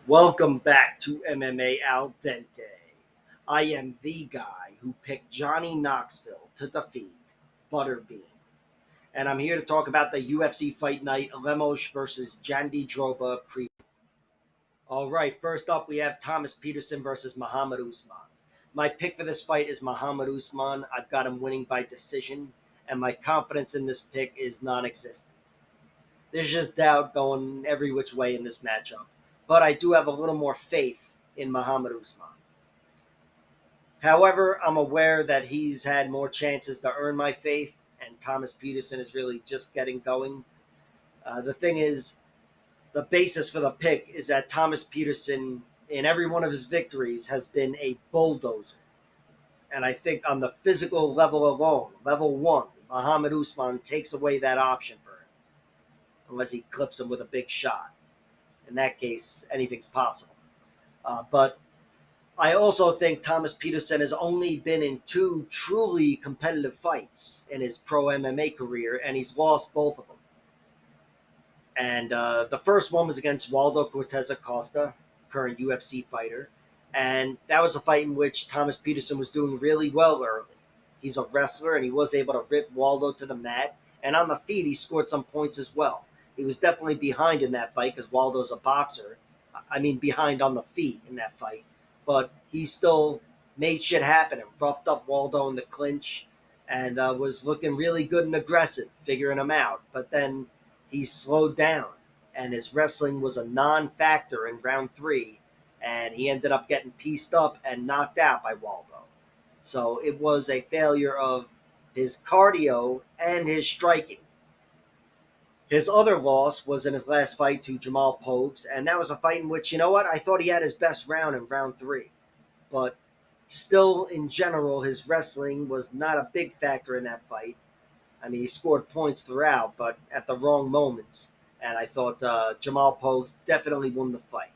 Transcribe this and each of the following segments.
Welcome back to MMA Al Dente. I am the guy who picked Johnny Knoxville to defeat Butterbean. And I'm here to talk about the UFC Fight Night Lemos versus Jandiroba pre. All right, first up we have Thomas Petersen versus Muhammad Usman. My pick for this fight is Muhammad Usman. I've got him winning by decision, and my confidence in this pick is non existent. There's just doubt going every which way in this matchup. But I do have a little more faith in Muhammad Usman. However, I'm aware that he's had more chances to earn my faith, and Thomas Petersen is really just getting going. The thing is, the basis for the pick is that Thomas Petersen, in every one of his victories, has been a bulldozer. And I think on the physical level alone, level one, Muhammad Usman takes away that option for him, unless he clips him with a big shot. In that case, anything's possible. But I also think Thomas Petersen has only been in two truly competitive fights in his pro MMA career, and he's lost both of them. And the first one was against Waldo Cortez Acosta, current UFC fighter. And that was a fight in which Thomas Petersen was doing really well early. He's a wrestler, and he was able to rip Waldo to the mat. And on the feet, he scored some points as well. He was definitely behind in that fight because Waldo's a boxer. I mean, behind on the feet in that fight. But he still made shit happen and roughed up Waldo in the clinch and was looking really good and aggressive, figuring him out. But then he slowed down, and his wrestling was a non-factor in round three, and he ended up getting pieced up and knocked out by Waldo. So it was a failure of his cardio and his striking. His other loss was in his last fight to Jamal Pogues, and that was a fight in which, you know what, I thought he had his best round in round three. But still, in general, his wrestling was not a big factor in that fight. I mean, he scored points throughout, but at the wrong moments. And I thought Jamal Pogues definitely won the fight.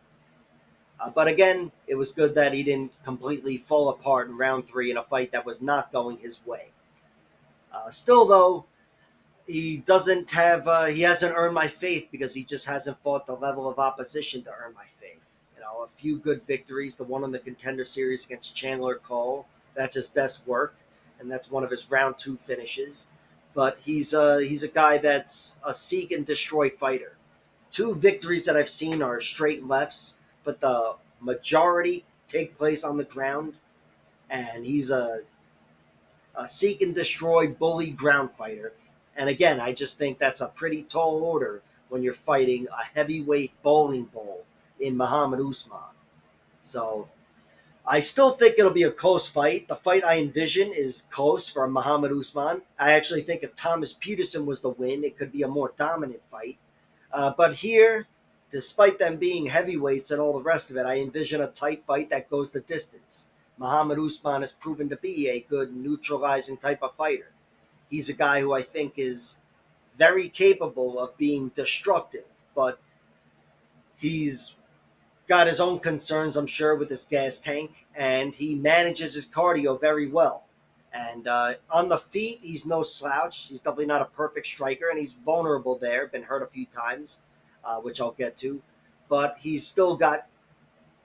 But again, it was good that he didn't completely fall apart in round three in a fight that was not going his way. Still, though, he hasn't earned my faith because he just hasn't fought the level of opposition to earn my faith. You know, a few good victories, the one in the Contender Series against Chandler Cole, that's his best work, and that's one of his round two finishes. But he's a guy that's a seek and destroy fighter. Two victories that I've seen are straight lefts, but the majority take place on the ground, and he's a seek and destroy bully ground fighter. And again, I just think that's a pretty tall order when you're fighting a heavyweight bowling bull in Muhammad Usman. So I still think it'll be a close fight. The fight I envision is close for Muhammad Usman. I actually think if Thomas Petersen was the win, it could be a more dominant fight. But here, despite them being heavyweights and all the rest of it, I envision a tight fight that goes the distance. Muhammad Usman has proven to be a good neutralizing type of fighter. He's a guy who I think is very capable of being destructive, but he's got his own concerns, I'm sure, with his gas tank, and he manages his cardio very well. And on the feet, he's no slouch. He's definitely not a perfect striker, and he's vulnerable there. Been hurt a few times, which I'll get to. But he's still got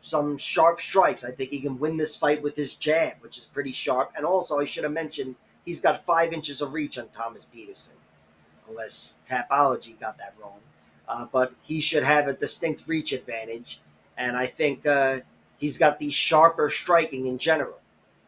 some sharp strikes. I think he can win this fight with his jab, which is pretty sharp. And also, I should have mentioned, he's got 5 inches of reach on Thomas Petersen, unless Tapology got that wrong. But he should have a distinct reach advantage. And I think he's got the sharper striking in general.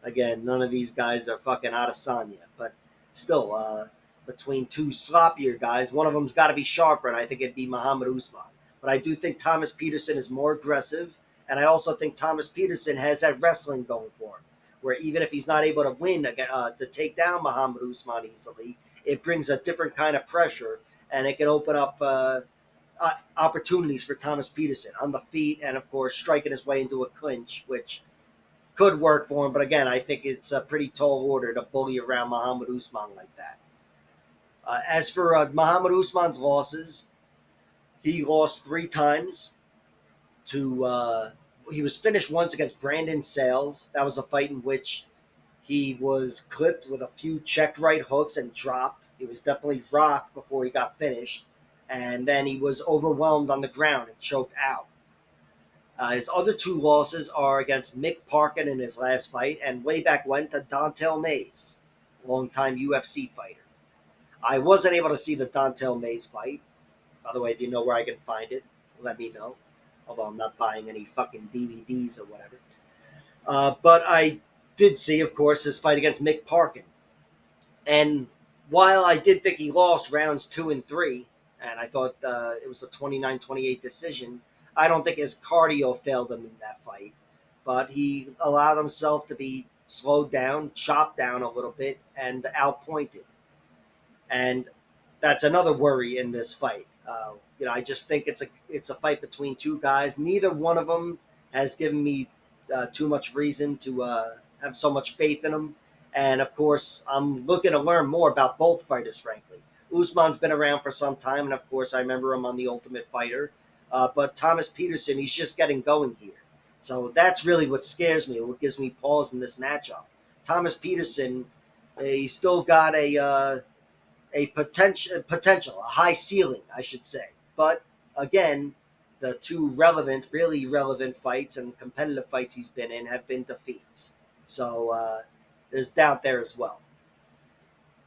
Again, none of these guys are fucking Adesanya, but still, between two sloppier guys, one of them's got to be sharper, and I think it'd be Muhammad Usman. But I do think Thomas Petersen is more aggressive, and I also think Thomas Petersen has that wrestling going for him, where even if he's not able to win to take down Muhammad Usman easily, it brings a different kind of pressure, and it can open up opportunities for Thomas Petersen on the feet, and of course striking his way into a clinch, which could work for him. But again, I think it's a pretty tall order to bully around Muhammad Usman like that. As for Muhammad Usman's losses, he lost 3 times to. He was finished once against Brandon Sales. That was a fight in which he was clipped with a few checked right hooks and dropped. He was definitely rocked before he got finished. And then he was overwhelmed on the ground and choked out. His other two losses are against Mick Parkin in his last fight, and way back when to Dontel Mays, longtime UFC fighter. I wasn't able to see the Dontel Mays fight. By the way, if you know where I can find it, let me know. Although I'm not buying any fucking DVDs or whatever. But I did see, of course, his fight against Mick Parkin. And while I did think he lost rounds 2 and 3, and I thought it was a 29-28 decision, I don't think his cardio failed him in that fight. But he allowed himself to be slowed down, chopped down a little bit, and outpointed. And that's another worry in this fight. I just think it's a fight between two guys. Neither one of them has given me too much reason to have so much faith in them. And of course, I'm looking to learn more about both fighters. Frankly, Usman's been around for some time, and of course, I remember him on The Ultimate Fighter. But Thomas Petersen, he's just getting going here. So that's really what scares me and what gives me pause in this matchup. Thomas Petersen, he's still got a high ceiling, I should say. But again, the two really relevant fights and competitive fights he's been in have been defeats. So there's doubt there as well.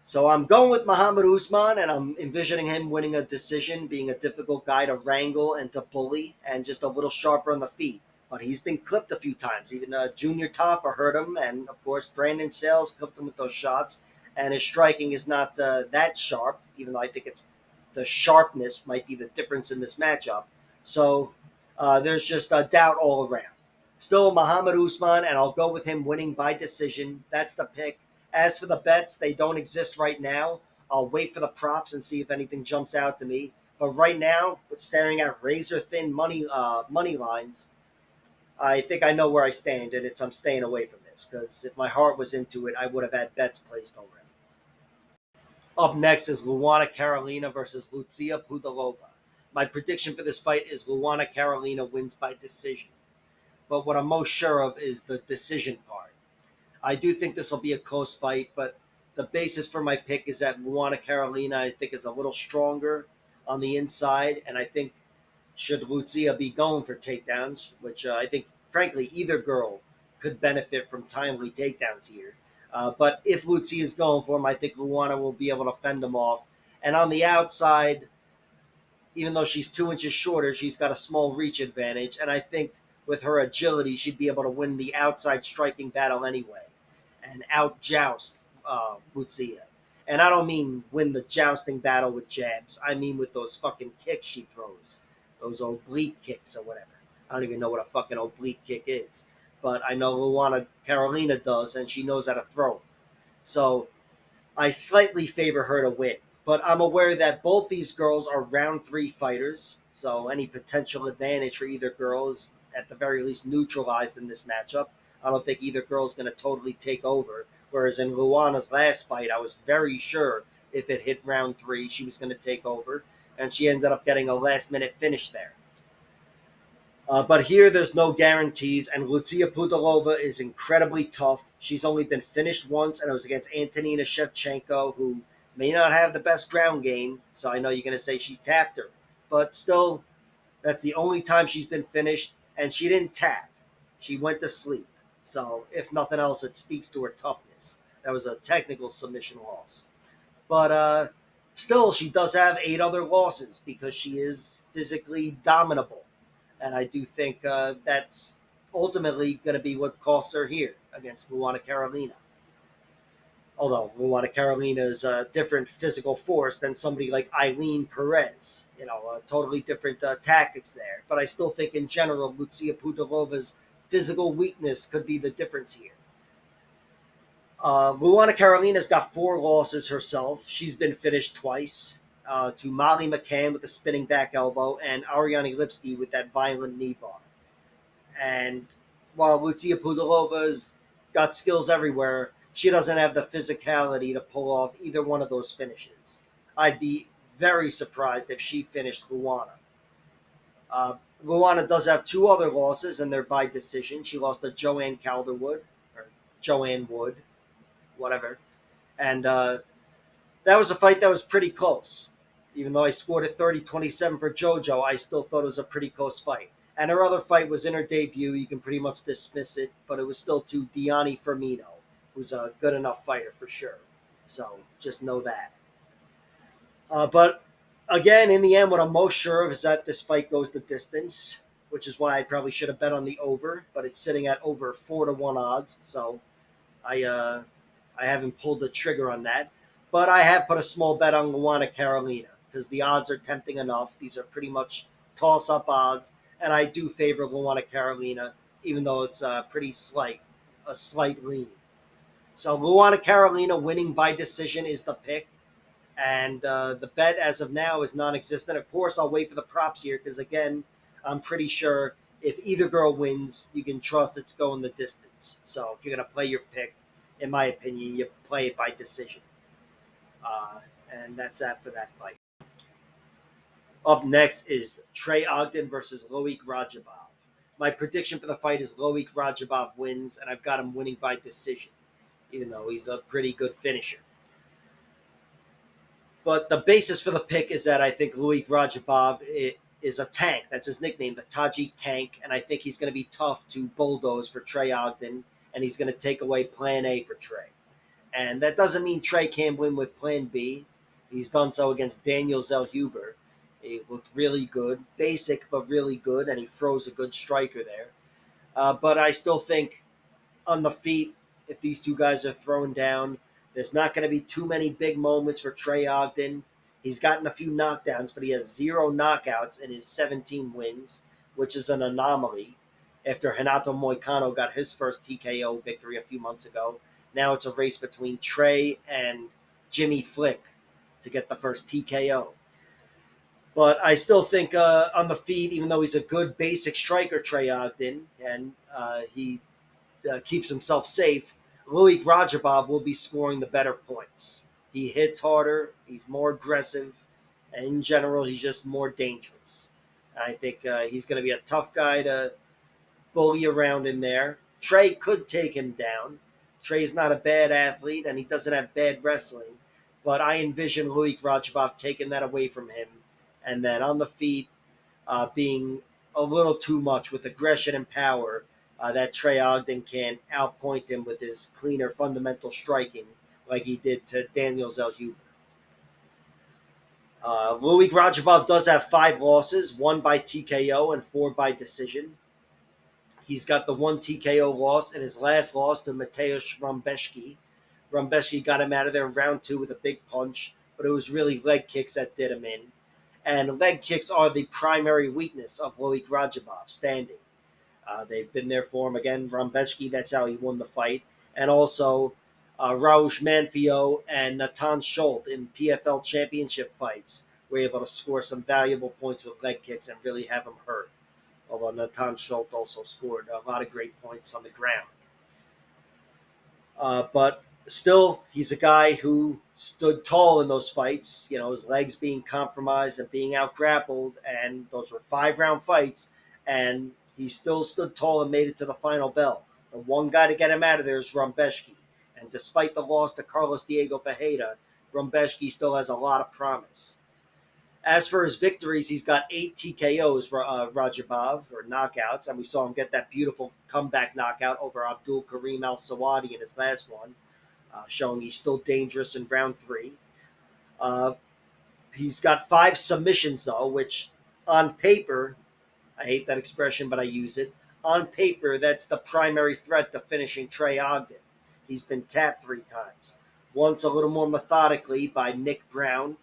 So I'm going with Muhammad Usman, and I'm envisioning him winning a decision, being a difficult guy to wrangle and to bully, and just a little sharper on the feet. But he's been clipped a few times. Even Junior Taffa hurt him, and of course Brandon Sales clipped him with those shots. And his striking is not that sharp, even though I think it's the sharpness might be the difference in this matchup. So there's just a doubt all around. Still, Muhammad Usman, and I'll go with him winning by decision. That's the pick. As for the bets, they don't exist right now. I'll wait for the props and see if anything jumps out to me. But right now, with staring at razor thin money lines, I think I know where I stand, and I'm staying away from this because if my heart was into it, I would have had bets placed already. Up next is Luana Carolina versus Lucia Pudilova. My prediction for this fight is Luana Carolina wins by decision. But what I'm most sure of is the decision part. I do think this will be a close fight, but the basis for my pick is that Luana Carolina, I think, is a little stronger on the inside, and I think should Lucia be going for takedowns, which I think, frankly, either girl could benefit from timely takedowns here. But if Lucia is going for him, I think Luana will be able to fend him off. And on the outside, even though she's 2 inches shorter, she's got a small reach advantage. And I think with her agility, she'd be able to win the outside striking battle anyway and out joust Lucia. And I don't mean win the jousting battle with jabs. I mean with those fucking kicks she throws, those oblique kicks or whatever. I don't even know what a fucking oblique kick is. But I know Luana Carolina does, and she knows how to throw them. So I slightly favor her to win. But I'm aware that both these girls are round 3 fighters, so any potential advantage for either girl is at the very least neutralized in this matchup. I don't think either girl is going to totally take over. Whereas in Luana's last fight, I was very sure if it hit round 3, she was going to take over, and she ended up getting a last-minute finish there. But here, there's no guarantees, and Lucia Pudilova is incredibly tough. She's only been finished once, and it was against Antonina Shevchenko, who may not have the best ground game, so I know you're going to say she tapped her. But still, that's the only time she's been finished, and she didn't tap. She went to sleep. So, if nothing else, it speaks to her toughness. That was a technical submission loss. But still, she does have 8 other losses because she is physically dominable. And I do think that's ultimately going to be what costs her here against Luana Carolina. Although Luana Carolina is a different physical force than somebody like Eileen Perez. Totally different tactics there. But I still think in general, Lucia Pudilova's physical weakness could be the difference here. Luana Carolina's got 4 losses herself. She's been finished twice. To Molly McCann with the spinning back elbow and Ariane Lipsky with that violent knee bar. And while Lucia Pudilova's got skills everywhere, she doesn't have the physicality to pull off either one of those finishes. I'd be very surprised if she finished Luana. Luana does have 2 other losses, and they're by decision. She lost to Joanne Calderwood, or Joanne Wood, whatever. And that was a fight that was pretty close. Even though I scored it 30-27 for JoJo, I still thought it was a pretty close fight. And her other fight was in her debut. You can pretty much dismiss it, but it was still to Diani Firmino, who's a good enough fighter for sure. So just know that. But again, in the end, what I'm most sure of is that this fight goes the distance, which is why I probably should have bet on the over, but it's sitting at over 4-1 odds. So I I haven't pulled the trigger on that, but I have put a small bet on Luana Carolina because the odds are tempting enough. These are pretty much toss-up odds, and I do favor Luana Carolina, even though it's a slight lean. So Luana Carolina winning by decision is the pick, and the bet as of now is non-existent. Of course, I'll wait for the props here because again, I'm pretty sure if either girl wins, you can trust it's going the distance. So if you're gonna play your pick, in my opinion, you play it by decision. Uh, and that's that for that fight. Up next is Trey Ogden versus Loic Radzhabov. My prediction for the fight is Loic Radzhabov wins, and I've got him winning by decision, even though he's a pretty good finisher. But the basis for the pick is that I think Loic Radzhabov is a tank. That's his nickname, the Tajik Tank. And I think he's going to be tough to bulldoze for Trey Ogden, and he's going to take away plan A for Trey. And that doesn't mean Trey can't win with plan B. He's done so against Daniel Zellhuber. He looked really good, basic but really good, and he throws a good striker there. But I still think on the feet, if these two guys are thrown down, there's not going to be too many big moments for Trey Ogden. He's gotten a few knockdowns, but he has 0 knockouts in his 17 wins, which is an anomaly. After Renato Moicano got his first TKO victory a few months ago, now it's a race between Trey and Jimmy Flick to get the first TKO. But I still think on the feet, even though he's a good basic striker, Trey Ogden, and he keeps himself safe, Loic Radzhabov will be scoring the better points. He hits harder, he's more aggressive, and in general, he's just more dangerous. I think he's going to be a tough guy to bully around in there. Trey could take him down. Trey's not a bad athlete, and he doesn't have bad wrestling, but I envision Loic Radzhabov taking that away from him, and then on the feet, being a little too much with aggression and power, that Trey Ogden can outpoint him with his cleaner fundamental striking like he did to Daniel Zellhuber. Loic Radzhabov does have 5 losses, 1 by TKO and 4 by decision. He's got the 1 TKO loss and his last loss to Mateusz Rumbeszki. Rumbeszki got him out of there in round 2 with a big punch, but it was really leg kicks that did him in. And leg kicks are the primary weakness of Loic Radzhabov, standing. They've been there for him. Again, Rumbeszki, that's how he won the fight. And also Raush Manfio and Natan Schultz in PFL championship fights were able to score some valuable points with leg kicks and really have him hurt. Although Natan Schultz also scored a lot of great points on the ground. But still, he's a guy who stood tall in those fights. You know, his legs being compromised and being out grappled, and those were 5-round fights, and he still stood tall and made it to the final bell. The one guy to get him out of there is Rumbeszki, and despite the loss to Carlos Diego Ferreira, Rumbeszki still has a lot of promise. As for his victories, he's got 8 TKOs, Radzhabov, or knockouts, and we saw him get that beautiful comeback knockout over Abdul Karim Al Sawadi in his last one, showing he's still dangerous in round 3. Uh, he's got 5 submissions, though, which on paper, I hate that expression, but I use it. On paper, that's the primary threat to finishing Trey Ogden. He's been tapped 3 times. Once a little more methodically by Nick Brown,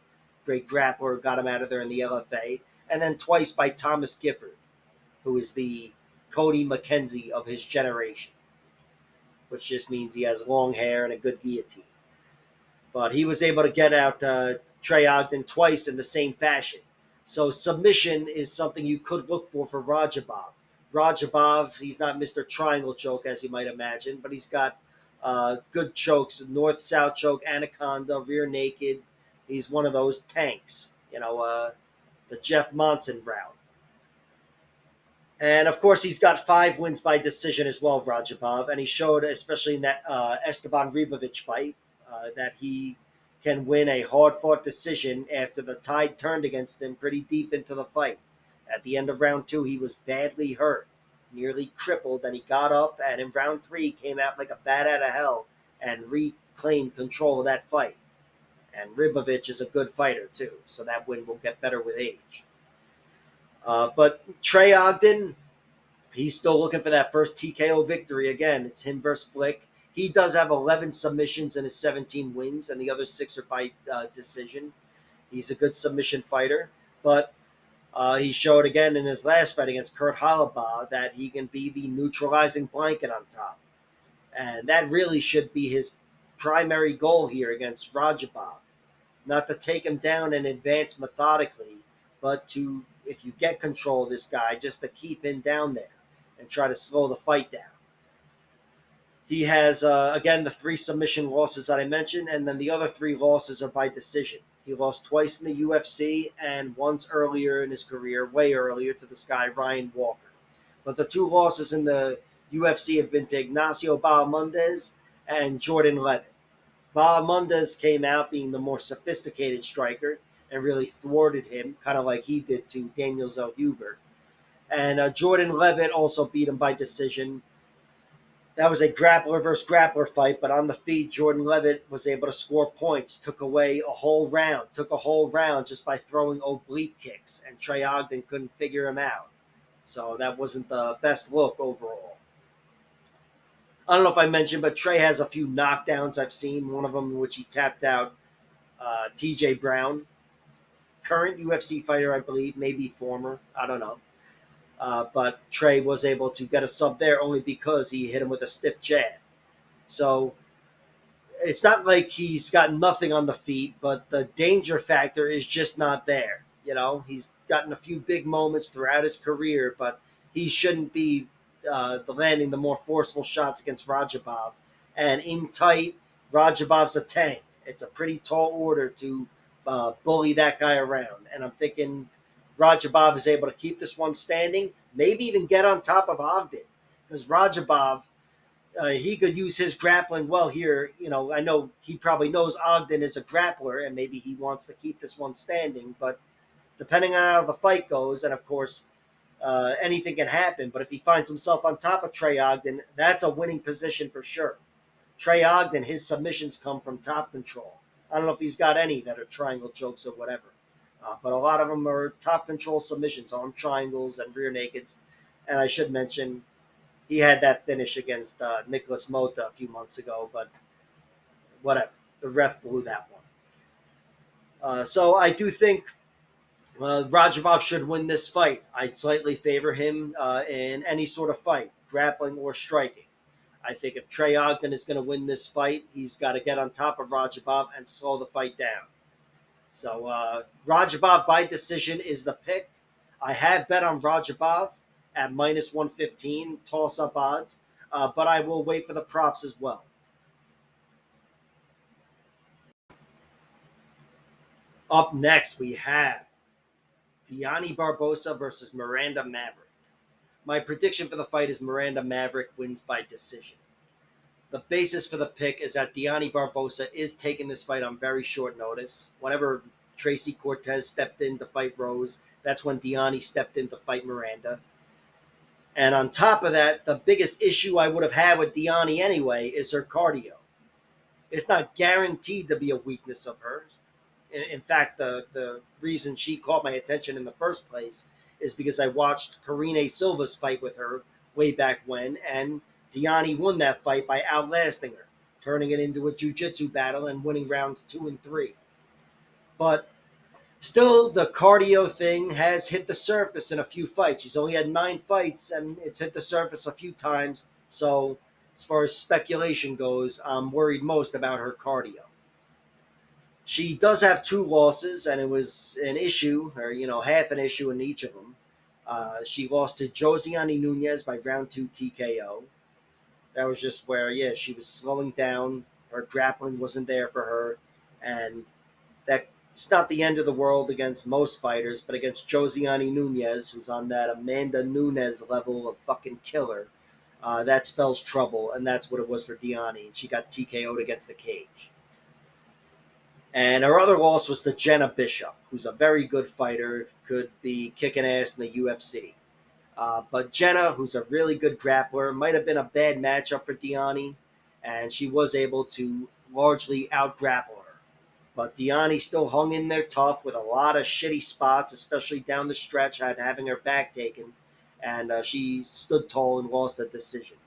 great grappler, got him out of there in the LFA, and then twice by Thomas Gifford, who is the Cody McKenzie of his generation, which just means he has long hair and a good guillotine. But he was able to get out Trey Ogden twice in the same fashion. So submission is something you could look for Radzhabov. Radzhabov, he's not Mr. Triangle Choke, as you might imagine, but he's got good chokes, north-south choke, anaconda, rear naked. He's one of those tanks, the Jeff Monson route. And, of course, he's got 5 wins by decision as well, Radzhabov, and he showed, especially in that Esteban Ribovic fight, that he can win a hard-fought decision after the tide turned against him pretty deep into the fight. At the end of round 2, he was badly hurt, nearly crippled, and he got up, and in round 3, came out like a bat out of hell and reclaimed control of that fight. And Ribovich is a good fighter, too, so that win will get better with age. But Trey Ogden, he's still looking for that first TKO victory again. It's him versus Flick. He does have 11 submissions in his 17 wins, and the other 6 are by decision. He's a good submission fighter, but he showed again in his last fight against Kurt Halabaugh that he can be the neutralizing blanket on top. And that really should be his primary goal here against Radzhabov. Not to take him down and advance methodically, but to, if you get control of this guy, just to keep him down there and try to slow the fight down. He has, again, the 3 submission losses that I mentioned, and then the other 3 losses are by decision. He lost twice in the UFC and once earlier in his career, way earlier, to this guy, Ryan Walker. But the 2 losses in the UFC have been to Ignacio Bahamondes and Jordan Levitt. Bahamondes came out being the more sophisticated striker and really thwarted him, kind of like he did to Daniel Zellhuber. And Jordan Levitt also beat him by decision. That was a grappler versus grappler fight, but on the feet, Jordan Levitt was able to score points, took a whole round just by throwing oblique kicks, and Trey Ogden couldn't figure him out. So that wasn't the best look overall. I don't know if I mentioned, but Trey has a few knockdowns I've seen, one of them in which he tapped out TJ Brown, current UFC fighter, I believe, maybe former, I don't know. But Trey was able to get a sub there only because he hit him with a stiff jab. So it's not like he's got nothing on the feet, but the danger factor is just not there. You know, he's gotten a few big moments throughout his career, but he shouldn't be landing the more forceful shots against Radzhabov. And in tight, Radzhabov's a tank. It's a pretty tall order to bully that guy around. And I'm thinking Radzhabov is able to keep this one standing, maybe even get on top of Ogden. Because Radzhabov, he could use his grappling well here. You know, I know he probably knows Ogden is a grappler, and maybe he wants to keep this one standing. But depending on how the fight goes, and of course, anything can happen. But if he finds himself on top of Trey Ogden, that's a winning position for sure. Trey Ogden, his submissions come from top control. I don't know if he's got any that are triangle chokes or whatever. But a lot of them are top control submissions, arm triangles and rear nakeds. And I should mention, he had that finish against Nicholas Mota a few months ago, but whatever. The ref blew that one. So I do think Radzhabov should win this fight. I'd slightly favor him in any sort of fight, grappling or striking. I think if Trey Ogden is going to win this fight, he's got to get on top of Radzhabov and slow the fight down. So Radzhabov by decision is the pick. I have bet on Radzhabov at minus 115 toss-up odds, but I will wait for the props as well. Up next, we have Diani Barbosa versus Miranda Maverick. My prediction for the fight is Miranda Maverick wins by decision. The basis for the pick is that Diani Barbosa is taking this fight on very short notice. Whenever Tracy Cortez stepped in to fight Rose, that's when Diani stepped in to fight Miranda. And on top of that, the biggest issue I would have had with Diani anyway is her cardio. It's not guaranteed to be a weakness of hers. In fact, the reason she caught my attention in the first place is because I watched Karine Silva's fight with her way back when, and Diani won that fight by outlasting her, turning it into a jiu-jitsu battle and winning rounds 2 and 3. But still, the cardio thing has hit the surface in a few fights. She's only had 9 fights, and it's hit the surface a few times. So as far as speculation goes, I'm worried most about her cardio. She does have 2 losses, and it was an issue, or half an issue in each of them. She lost to Josiane Nunez by round 2 TKO. That was just where, she was slowing down. Her grappling wasn't there for her, and that's not the end of the world against most fighters, but against Josiane Nunez, who's on that Amanda Nunes level of fucking killer, that spells trouble, and that's what it was for Diani. And she got TKO'd against the cage. And her other loss was to Jenna Bishop, who's a very good fighter, could be kicking ass in the UFC. But Jenna, who's a really good grappler, might have been a bad matchup for Diani, and she was able to largely out grapple her. But Diani still hung in there tough with a lot of shitty spots, especially down the stretch, had having her back taken, and she stood tall and lost the decision.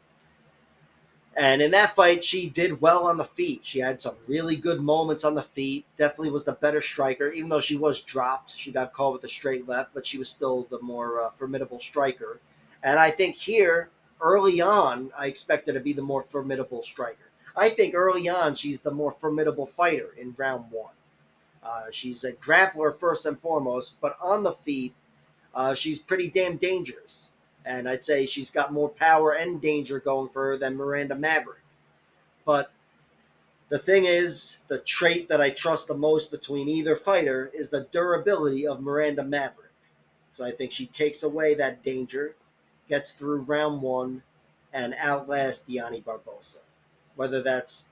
And in that fight, she did well on the feet. She had some really good moments on the feet. Definitely was the better striker, even though she was dropped. She got caught with a straight left, but she was still the more formidable striker. And I think here, early on, I expect her to be the more formidable striker. I think early on, she's the more formidable fighter in round one. She's a grappler first and foremost, but on the feet, she's pretty damn dangerous. And I'd say she's got more power and danger going for her than Miranda Maverick. But the thing is, the trait that I trust the most between either fighter is the durability of Miranda Maverick. So I think she takes away that danger, gets through round one, and outlasts Diani Barbosa. Whether that's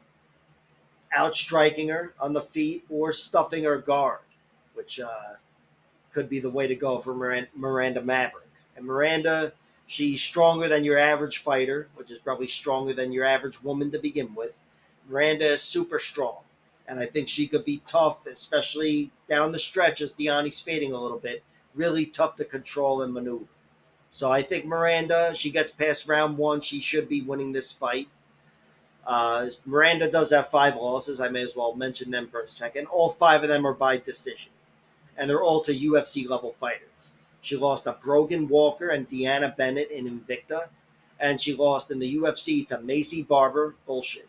outstriking her on the feet or stuffing her guard, which could be the way to go for Miranda Maverick. And Miranda, she's stronger than your average fighter, which is probably stronger than your average woman to begin with. Miranda is super strong. And I think she could be tough, especially down the stretch as Diani's fading a little bit. Really tough to control and maneuver. So I think Miranda, she gets past round one, she should be winning this fight. Miranda does have 5 losses. I may as well mention them for a second. All 5 of them are by decision, and they're all to UFC level fighters. She lost to Brogan Walker and Deanna Bennett in Invicta, and she lost in the UFC to Macy Barber, bullshit,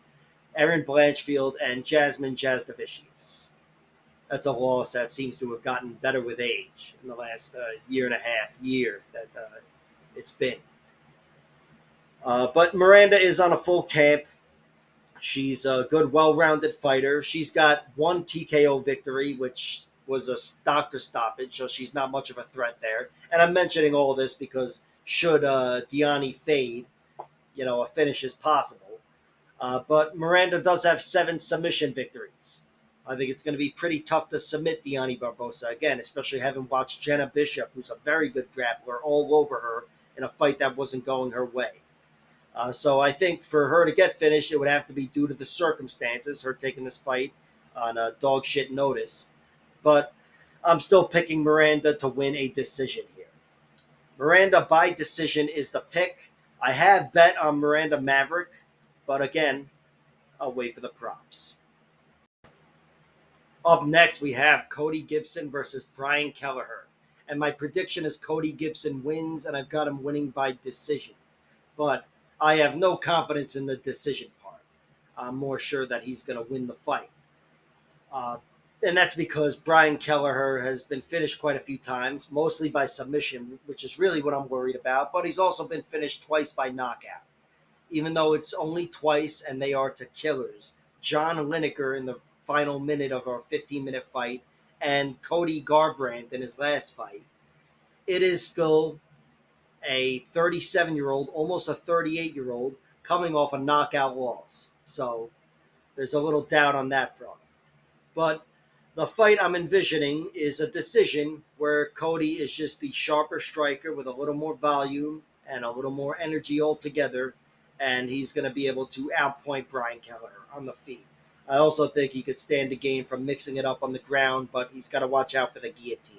Erin Blanchfield, and Jasmine Jasdavicius. That's a loss that seems to have gotten better with age in the last year and a half, year that it's been. But Miranda is on a full camp. She's a good, well-rounded fighter. She's got one TKO victory, which was a doctor stoppage, so she's not much of a threat there. And I'm mentioning all this because should Diani fade, a finish is possible. But Miranda does have 7 submission victories. I think it's going to be pretty tough to submit Diani Barbosa again, especially having watched Jenna Bishop, who's a very good grappler, all over her in a fight that wasn't going her way. So I think for her to get finished, it would have to be due to the circumstances, her taking this fight on a dog shit notice. But I'm still picking Miranda to win a decision here. Miranda by decision is the pick. I have bet on Miranda Maverick, but again, I'll wait for the props. Up next, we have Cody Gibson versus Brian Kelleher. And my prediction is Cody Gibson wins, and I've got him winning by decision. But I have no confidence in the decision part. I'm more sure that he's going to win the fight. And that's because Brian Kelleher has been finished quite a few times, mostly by submission, which is really what I'm worried about. But he's also been finished twice by knockout, even though it's only twice and they are to killers. John Lineker in the final minute of our 15-minute fight and Cody Garbrandt in his last fight. It is still a 37-year-old, almost a 38-year-old, coming off a knockout loss. So there's a little doubt on that front. But the fight I'm envisioning is a decision where Cody is just the sharper striker with a little more volume and a little more energy altogether, and he's going to be able to outpoint Brian Kelleher on the feet. I also think he could stand to gain from mixing it up on the ground, but he's got to watch out for the guillotine.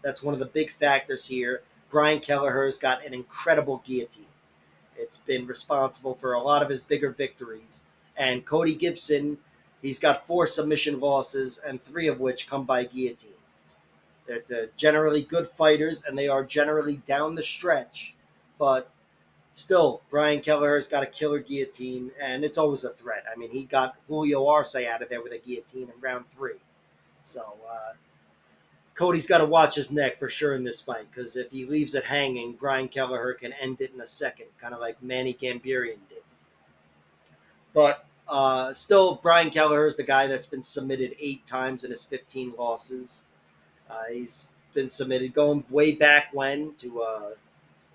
That's one of the big factors here. Brian Kelleher's got an incredible guillotine. It's been responsible for a lot of his bigger victories. And Cody Gibson, he's got 4 submission losses, and 3 of which come by guillotines. They're generally good fighters, and they are generally down the stretch. But still, Brian Kelleher's got a killer guillotine, and it's always a threat. I mean, he got Julio Arce out of there with a guillotine in round 3. So, Cody's got to watch his neck for sure in this fight, because if he leaves it hanging, Brian Kelleher can end it in a second, kind of like Manny Gambirian did. But still, Brian Kelleher is the guy that's been submitted 8 times in his 15 losses. He's been submitted going way back when to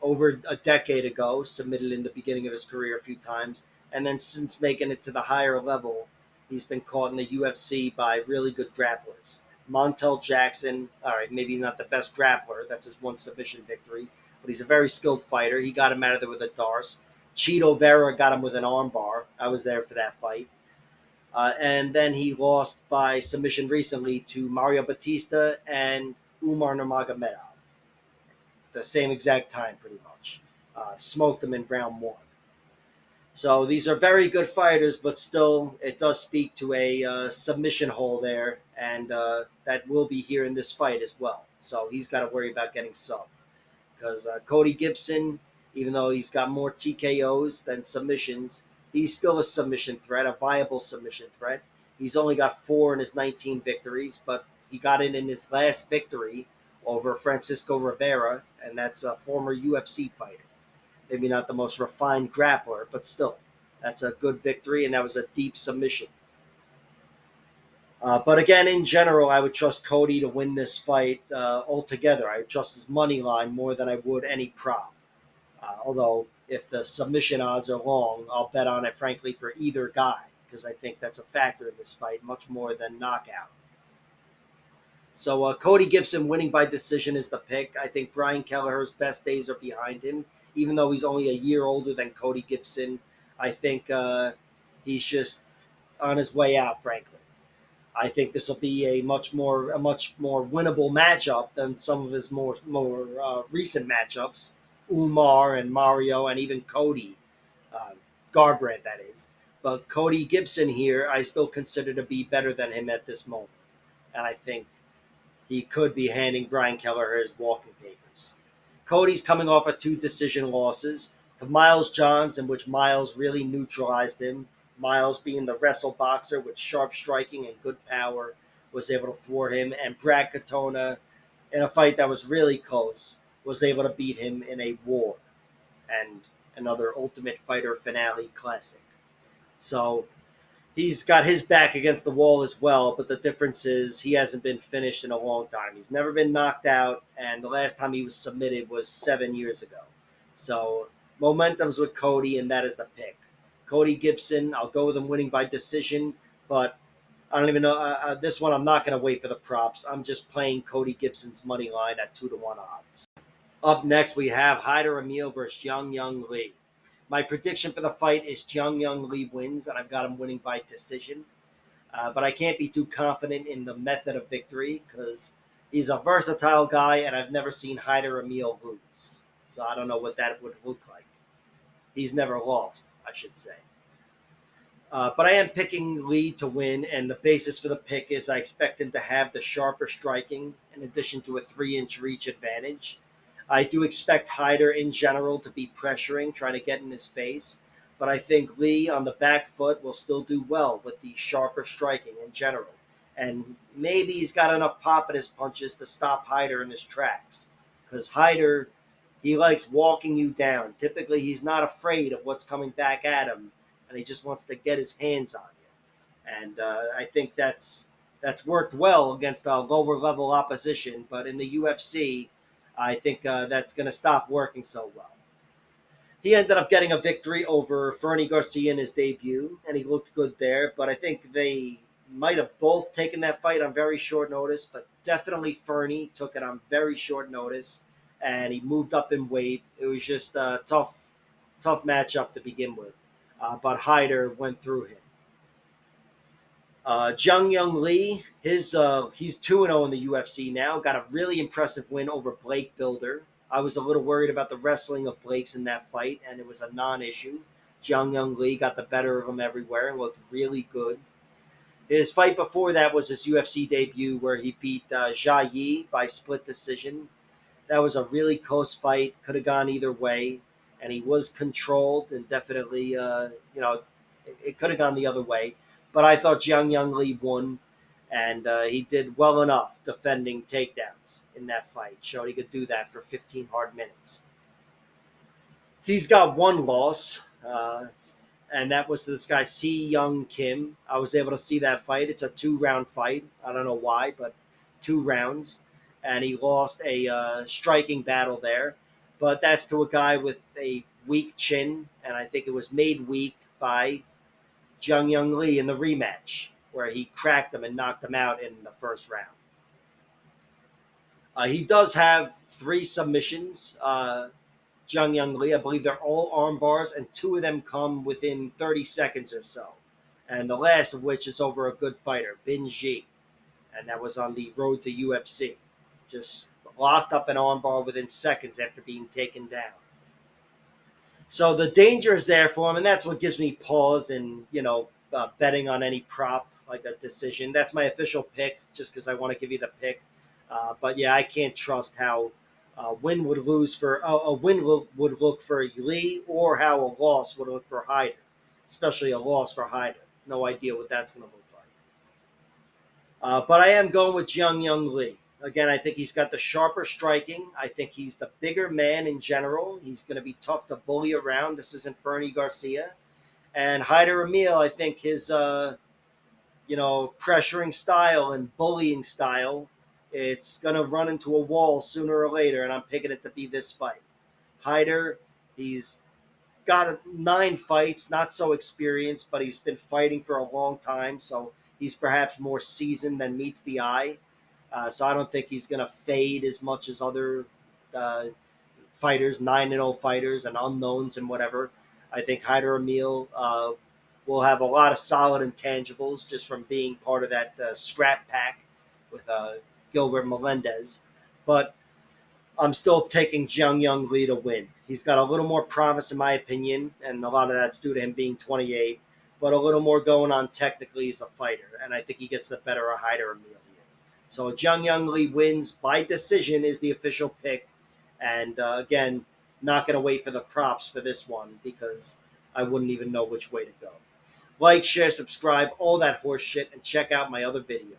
over a decade ago, submitted in the beginning of his career a few times. And then since making it to the higher level, he's been caught in the UFC by really good grapplers. Montel Jackson, all right, maybe not the best grappler. That's his one submission victory, but he's a very skilled fighter. He got him out of there with a Darce. Cheeto Vera got him with an armbar. I was there for that fight. And then he lost by submission recently to Mario Batista and Umar Nurmagomedov. The same exact time, pretty much. Smoked him in round one. So these are very good fighters, but still, it does speak to a submission hole there, and that will be here in this fight as well. So he's got to worry about getting sub. Because Cody Gibson, even though he's got more TKOs than submissions, he's still a submission threat, a viable submission threat. He's only got 4 in his 19 victories, but he got it in his last victory over Francisco Rivera, and that's a former UFC fighter. Maybe not the most refined grappler, but still, that's a good victory, and that was a deep submission. But again, in general, I would trust Cody to win this fight altogether. I would trust his money line more than I would any prop. Although, if the submission odds are long, I'll bet on it, frankly, for either guy, because I think that's a factor in this fight, much more than knockout. So Cody Gibson winning by decision is the pick. I think Brian Kelleher's best days are behind him, even though he's only a year older than Cody Gibson. I think he's just on his way out, frankly. I think this will be a much more winnable matchup than some of his more recent matchups, Umar and Mario and even Cody Garbrandt, that is. But Cody Gibson here, I still consider to be better than him at this moment, and I think he could be handing Brian Kelleher his walking papers. Cody's coming off of 2 decision losses to Miles Johns, in which Miles really neutralized him. Miles, being the wrestle boxer with sharp striking and good power, was able to thwart him. And Brad Katona, in a fight that was really close, was able to beat him in a war and another Ultimate Fighter finale classic. So he's got his back against the wall as well, but the difference is he hasn't been finished in a long time. He's never been knocked out, and the last time he was submitted was 7 years ago. So momentum's with Cody, and that is the pick. Cody Gibson, I'll go with him winning by decision, but I don't even know. This one, I'm not going to wait for the props. I'm just playing Cody Gibson's money line at 2-1 odds. Up next, we have Hyder Amil versus Young Lee. My prediction for the fight is Young Lee wins, and I've got him winning by decision. But I can't be too confident in the method of victory because he's a versatile guy, and I've never seen Hyder Amil lose. So I don't know what that would look like. He's never lost, I should say. But I am picking Lee to win, and the basis for the pick is I expect him to have the sharper striking in addition to a 3-inch reach advantage. I do expect Hyder in general to be pressuring, trying to get in his face, but I think Lee on the back foot will still do well with the sharper striking in general. And maybe he's got enough pop in his punches to stop Hyder in his tracks. Because Hyder, he likes walking you down. Typically, he's not afraid of what's coming back at him, and he just wants to get his hands on you. And I think that's worked well against a lower level opposition, but in the UFC, I think that's going to stop working so well. He ended up getting a victory over Fernie Garcia in his debut, and he looked good there, but I think they might have both taken that fight on very short notice, but definitely Fernie took it on very short notice, and he moved up in weight. It was just a tough matchup to begin with, but Hyder went through him. Young Lee, he's 2-0 in the UFC now. Got a really impressive win over Blake Builder. I was a little worried about the wrestling of Blake's in that fight, and it was a non-issue. Young Lee got the better of him everywhere and looked really good. His fight before that was his UFC debut where he beat Jia Yi by split decision. That was a really close fight. Could have gone either way, and he was controlled and definitely, it could have gone the other way. But I thought Young Lee won, and he did well enough defending takedowns in that fight. Showed he could do that for 15 hard minutes. He's got one loss, and that was to this guy, Si Young Kim. I was able to see that fight. It's a 2-round fight. I don't know why, but 2 rounds. And he lost a striking battle there. But that's to a guy with a weak chin, and I think it was made weak by Jung Young Lee in the rematch, where he cracked him and knocked him out in the first round. He does have 3 submissions. Jung Young Lee, I believe they're all arm bars, and 2 of them come within 30 seconds or so. And the last of which is over a good fighter, Bin Ji. And that was on the road to UFC. Just locked up an armbar within seconds after being taken down. So the danger is there for him, and that's what gives me pause in, betting on any prop, like a decision. That's my official pick, just because I want to give you the pick. But yeah, I can't trust how a win would look for Lee, or how a loss would look for Hyder, especially a loss for Hyder. No idea what that's going to look like. But I am going with Jung Young Lee. Again, I think he's got the sharper striking. I think he's the bigger man in general. He's going to be tough to bully around. This isn't Fernie Garcia. And Hyder Amil, I think his, pressuring style and bullying style, it's going to run into a wall sooner or later, and I'm picking it to be this fight. Hyder, he's got 9 fights, not so experienced, but he's been fighting for a long time, so he's perhaps more seasoned than meets the eye. So I don't think he's going to fade as much as other uh, fighters, 9-0 fighters and unknowns and whatever. I think Hyder Amil will have a lot of solid intangibles just from being part of that scrap pack with Gilbert Melendez. But I'm still taking Jung Young Lee to win. He's got a little more promise, in my opinion, and a lot of that's due to him being 28, but a little more going on technically as a fighter, and I think he gets the better of Hyder Amil here. So Jung Young Lee wins by decision is the official pick, and again, not going to wait for the props for this one because I wouldn't even know which way to go. Like, share, subscribe, all that horse shit, and check out my other videos.